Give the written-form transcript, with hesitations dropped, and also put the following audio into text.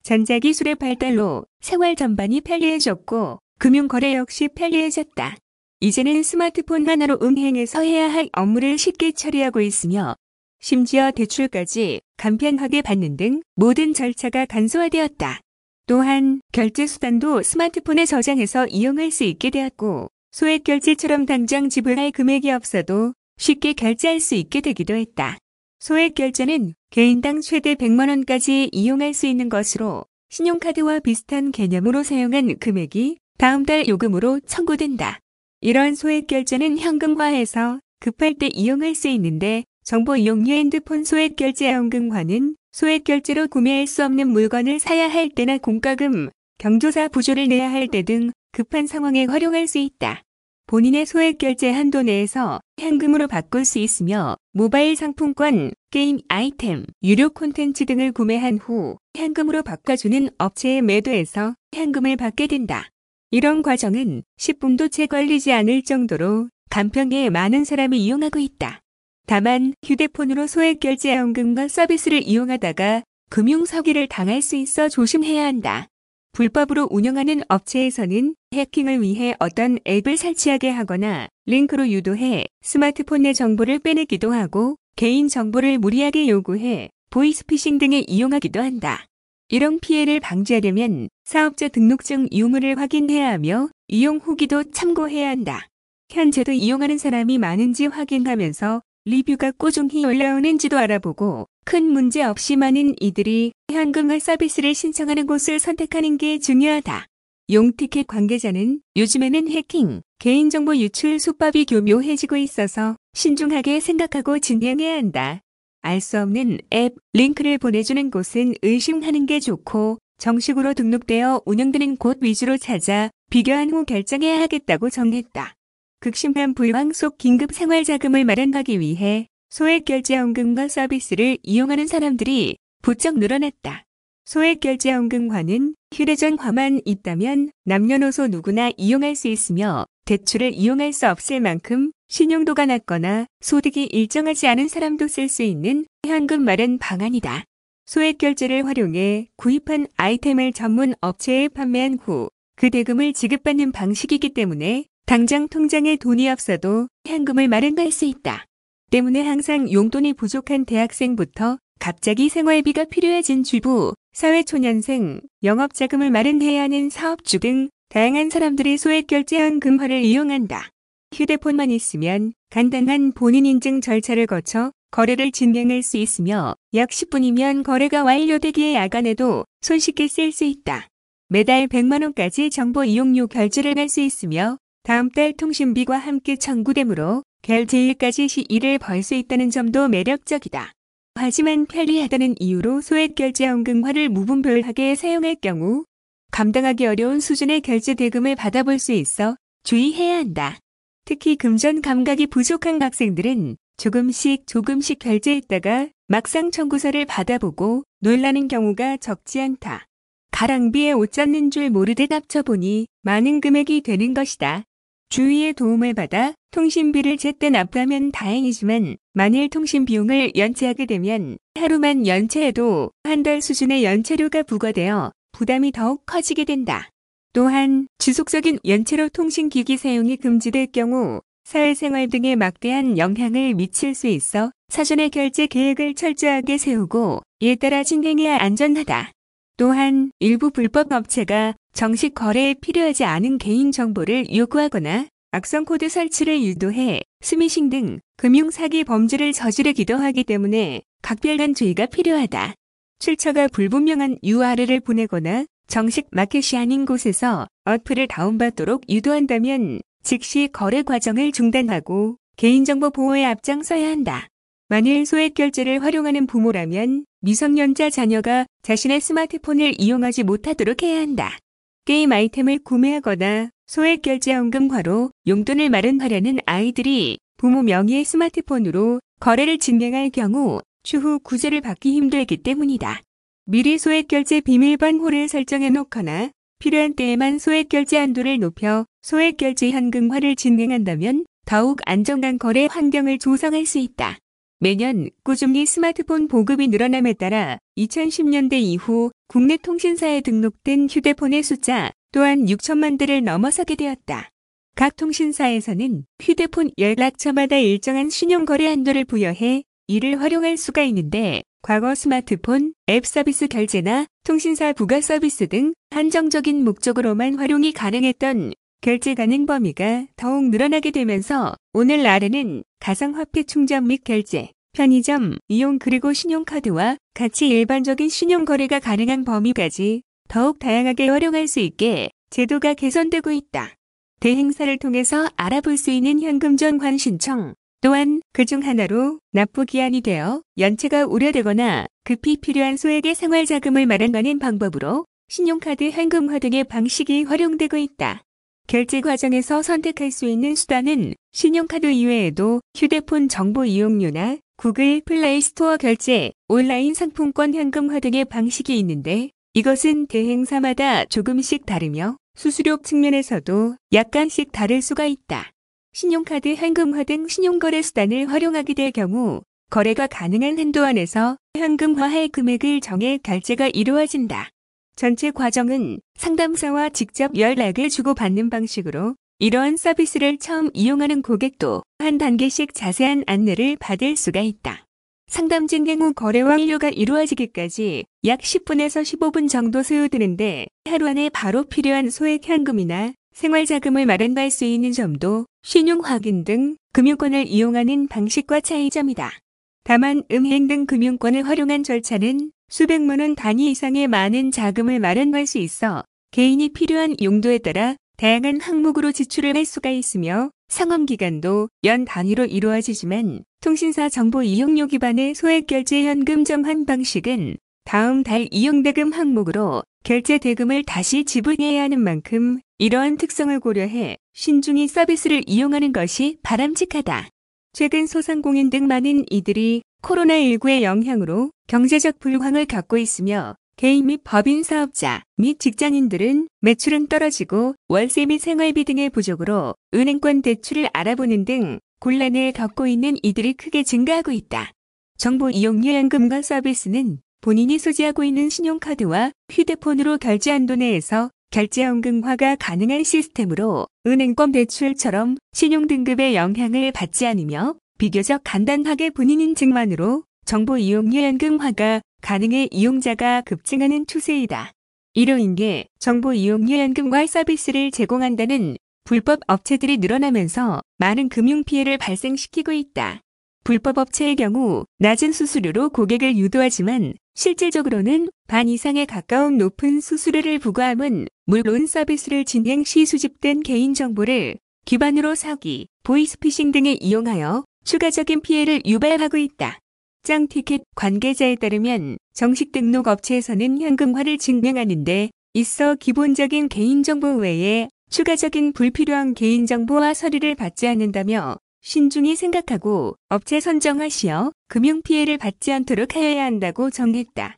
전자기술의 발달로 생활 전반이 편리해졌고 금융거래 역시 편리해졌다. 이제는 스마트폰 하나로 은행에서 해야 할 업무를 쉽게 처리하고 있으며 심지어 대출까지 간편하게 받는 등 모든 절차가 간소화되었다. 또한 결제수단도 스마트폰에 저장해서 이용할 수 있게 되었고 소액결제처럼 당장 지불할 금액이 없어도 쉽게 결제할 수 있게 되기도 했다. 소액결제는 개인당 최대 100만 원까지 이용할 수 있는 것으로 신용카드와 비슷한 개념으로 사용한 금액이 다음 달 요금으로 청구된다. 이러한 소액결제는 현금화해서 급할 때 이용할 수 있는데 정보 이용료 핸드폰 소액결제 현금화는 소액결제로 구매할 수 없는 물건을 사야 할 때나 공과금, 경조사 부조를 내야 할 때 등 급한 상황에 활용할 수 있다. 본인의 소액결제 한도 내에서 현금으로 바꿀 수 있으며 모바일 상품권, 게임 아이템, 유료 콘텐츠 등을 구매한 후 현금으로 바꿔주는 업체에 매도해서 현금을 받게 된다. 이런 과정은 10분도 채 걸리지 않을 정도로 간편하게 많은 사람이 이용하고 있다. 다만 휴대폰으로 소액결제 현금과 서비스를 이용하다가 금융사기를 당할 수 있어 조심해야 한다. 불법으로 운영하는 업체에서는 해킹을 위해 어떤 앱을 설치하게 하거나 링크로 유도해 스마트폰 내 정보를 빼내기도 하고 개인 정보를 무리하게 요구해 보이스피싱 등에 이용하기도 한다. 이런 피해를 방지하려면 사업자 등록증 유무를 확인해야 하며 이용 후기도 참고해야 한다. 현재도 이용하는 사람이 많은지 확인하면서 리뷰가 꾸준히 올라오는지도 알아보고 큰 문제 없이 많은 이들이 현금화 서비스를 신청하는 곳을 선택하는 게 중요하다. 용티켓 관계자는 요즘에는 해킹, 개인정보 유출 수법이 교묘해지고 있어서 신중하게 생각하고 진행해야 한다. 알 수 없는 앱, 링크를 보내주는 곳은 의심하는 게 좋고 정식으로 등록되어 운영되는 곳 위주로 찾아 비교한 후 결정해야 하겠다고 정했다. 극심한 불황 속 긴급 생활자금을 마련하기 위해 소액결제 현금화 서비스를 이용하는 사람들이 부쩍 늘어났다. 소액결제 현금화는 휴대전화만 있다면 남녀노소 누구나 이용할 수 있으며 대출을 이용할 수 없을 만큼 신용도가 낮거나 소득이 일정하지 않은 사람도 쓸 수 있는 현금 마련 방안이다. 소액결제를 활용해 구입한 아이템을 전문 업체에 판매한 후 그 대금을 지급받는 방식이기 때문에 당장 통장에 돈이 없어도 현금을 마련할 수 있다. 때문에 항상 용돈이 부족한 대학생부터 갑자기 생활비가 필요해진 주부, 사회초년생, 영업자금을 마련해야 하는 사업주 등 다양한 사람들이 소액결제 현금화를 이용한다. 휴대폰만 있으면 간단한 본인 인증 절차를 거쳐 거래를 진행할 수 있으며 약 10분이면 거래가 완료되기에 야간에도 손쉽게 쓸 수 있다. 매달 100만 원까지 정보 이용료 결제를 할 수 있으며 다음 달 통신비와 함께 청구되므로 결제일까지 시일을 벌 수 있다는 점도 매력적이다. 하지만 편리하다는 이유로 소액결제 현금화를 무분별하게 사용할 경우 감당하기 어려운 수준의 결제 대금을 받아볼 수 있어 주의해야 한다. 특히 금전 감각이 부족한 학생들은 조금씩 결제했다가 막상 청구서를 받아보고 놀라는 경우가 적지 않다. 가랑비에 옷 젖는 줄 모르듯 합쳐보니 많은 금액이 되는 것이다. 주위의 도움을 받아 통신비를 제때 납부하면 다행이지만 만일 통신 비용을 연체하게 되면 하루만 연체해도 한 달 수준의 연체료가 부과되어 부담이 더욱 커지게 된다. 또한 지속적인 연체로 통신기기 사용이 금지될 경우 사회생활 등에 막대한 영향을 미칠 수 있어 사전에 결제 계획을 철저하게 세우고 이에 따라 진행해야 안전하다. 또한 일부 불법 업체가 정식 거래에 필요하지 않은 개인정보를 요구하거나 악성 코드 설치를 유도해 스미싱 등 금융사기 범죄를 저지르기도 하기 때문에 각별한 주의가 필요하다. 출처가 불분명한 URL을 보내거나 정식 마켓이 아닌 곳에서 어플을 다운받도록 유도한다면 즉시 거래 과정을 중단하고 개인정보 보호에 앞장서야 한다. 만일 소액결제를 활용하는 부모라면 미성년자 자녀가 자신의 스마트폰을 이용하지 못하도록 해야 한다. 게임 아이템을 구매하거나 소액결제 현금화로 용돈을 마련하려는 아이들이 부모 명의의 스마트폰으로 거래를 진행할 경우 추후 구제를 받기 힘들기 때문이다. 미리 소액결제 비밀번호를 설정해 놓거나 필요한 때에만 소액결제 한도를 높여 소액결제 현금화를 진행한다면 더욱 안정한 거래 환경을 조성할 수 있다. 매년 꾸준히 스마트폰 보급이 늘어남에 따라 2010년대 이후 국내 통신사에 등록된 휴대폰의 숫자 또한 6천만 대를 넘어서게 되었다. 각 통신사에서는 휴대폰 연락처마다 일정한 신용거래 한도를 부여해 이를 활용할 수가 있는데 과거 스마트폰, 앱 서비스 결제나 통신사 부가 서비스 등 한정적인 목적으로만 활용이 가능했던 결제 가능 범위가 더욱 늘어나게 되면서 오늘날에는 가상화폐 충전 및 결제, 편의점, 이용 그리고 신용카드와 같이 일반적인 신용거래가 가능한 범위까지 더욱 다양하게 활용할 수 있게 제도가 개선되고 있다. 대행사를 통해서 알아볼 수 있는 현금 전환 신청, 또한 그중 하나로 납부기한이 되어 연체가 우려되거나 급히 필요한 소액의 생활자금을 마련하는 방법으로 신용카드 현금화 등의 방식이 활용되고 있다. 결제 과정에서 선택할 수 있는 수단은 신용카드 이외에도 휴대폰 정보 이용료나 구글 플레이 스토어 결제, 온라인 상품권 현금화 등의 방식이 있는데 이것은 대행사마다 조금씩 다르며 수수료 측면에서도 약간씩 다를 수가 있다. 신용카드 현금화 등 신용거래 수단을 활용하게 될 경우 거래가 가능한 한도 안에서 현금화할 금액을 정해 결제가 이루어진다. 전체 과정은 상담사와 직접 연락을 주고받는 방식으로 이러한 서비스를 처음 이용하는 고객도 한 단계씩 자세한 안내를 받을 수가 있다. 상담 진행 후 거래 완료가 이루어지기까지 약 10분에서 15분 정도 소요되는데 하루 안에 바로 필요한 소액 현금이나 생활자금을 마련할 수 있는 점도 신용 확인 등 금융권을 이용하는 방식과 차이점이다. 다만 은행 등 금융권을 활용한 절차는 수백만 원 단위 이상의 많은 자금을 마련할 수 있어 개인이 필요한 용도에 따라 다양한 항목으로 지출을 할 수가 있으며 상환기간도 연 단위로 이루어지지만 통신사 정보 이용료 기반의 소액 결제 현금 전환 방식은 다음 달 이용대금 항목으로 결제 대금을 다시 지불해야 하는 만큼 이러한 특성을 고려해 신중히 서비스를 이용하는 것이 바람직하다. 최근 소상공인 등 많은 이들이 코로나19의 영향으로 경제적 불황을 겪고 있으며 개인 및 법인 사업자 및 직장인들은 매출은 떨어지고 월세 및 생활비 등의 부족으로 은행권 대출을 알아보는 등 곤란을 겪고 있는 이들이 크게 증가하고 있다. 정보 이용료 현금화 서비스는 본인이 소지하고 있는 신용카드와 휴대폰으로 결제 한도 내에서 결제 현금화가 가능한 시스템으로 은행권 대출처럼 신용등급의 영향을 받지 않으며 비교적 간단하게 본인 인증만으로 정보 이용료 현금화가 가능해 이용자가 급증하는 추세이다. 이로 인해 정보 이용료 현금화 서비스를 제공한다는 불법 업체들이 늘어나면서 많은 금융 피해를 발생시키고 있다. 불법 업체의 경우 낮은 수수료로 고객을 유도하지만 실질적으로는 반 이상에 가까운 높은 수수료를 부과함은 물론 서비스를 진행 시 수집된 개인정보를 기반으로 사기, 보이스피싱 등에 이용하여 추가적인 피해를 유발하고 있다. 짱티켓 관계자에 따르면 정식 등록 업체에서는 현금화를 증명하는 데 있어 기본적인 개인정보 외에 추가적인 불필요한 개인정보와 서류를 받지 않는다며 신중히 생각하고 업체 선정하시어 금융 피해를 받지 않도록 하여야 한다고 정했다.